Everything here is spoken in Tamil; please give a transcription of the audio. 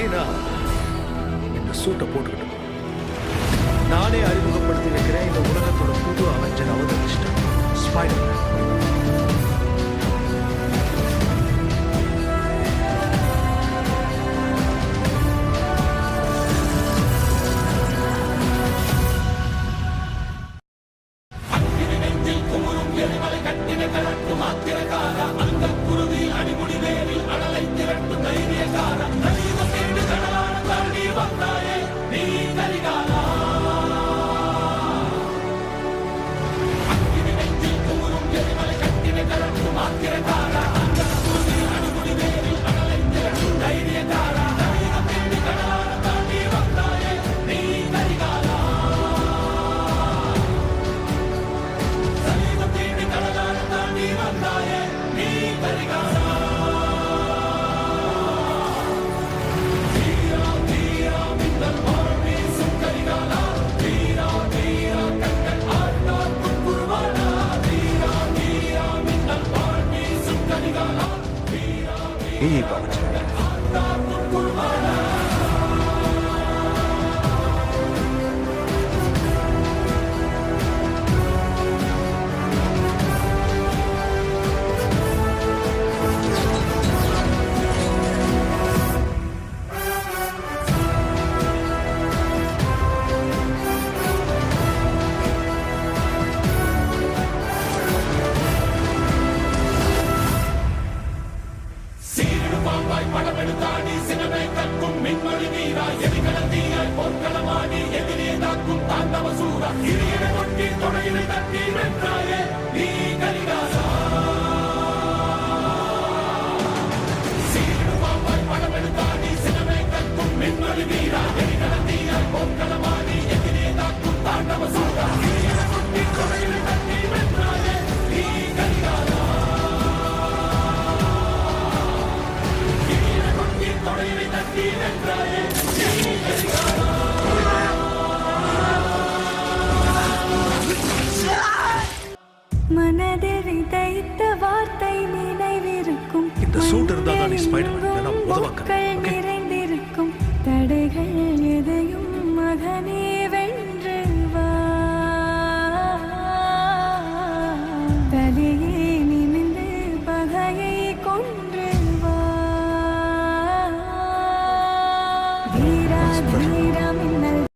ரெடினா இந்த சூட்டை போட்டுக்கிட்டு நானே அறிமுகப்படுத்தி வைக்கிறேன். இந்த உலகத்தோட புது அவெஞ்சர் அவதரிச்சிட்டேன், ஸ்பைடர்மேன். iyi bakacak. படமெடுத்தாடி சினமே கற்கும் மின்மொழி வீரா எதிகளந்தீயாய் பொற்களமாடி எதிரே தாக்கும் தாண்டவ சூரா இறையனை கொட்டி தொடையினை தட்டி வென்றாயே நீ கரிகாலா. சீருவாய் படமெடுத்தாடி சினமே கற்கும் மின்மொழி வீரா எதிகளந்தீயாய் பொற்களமாடி எதிரே தாக்கும் தாண்டவ சூரா இறையனை கொட்டி தொடையினை தட்டி வென்றாயே நீ கரிகாலா. தொடையினை தட்டி வென்றாயே நீ கரிகாலா. மனதில் விதைத்த வார்த்தை நினைவிருக்கும். இந்த சூட் இருந்தா தான் நீ ஸ்பைடர்மேன், நான் உதவாக்கிறேன். நிறைந்திருக்கும் தடைகள் எதையும் மகனே வென்று வா. தலையே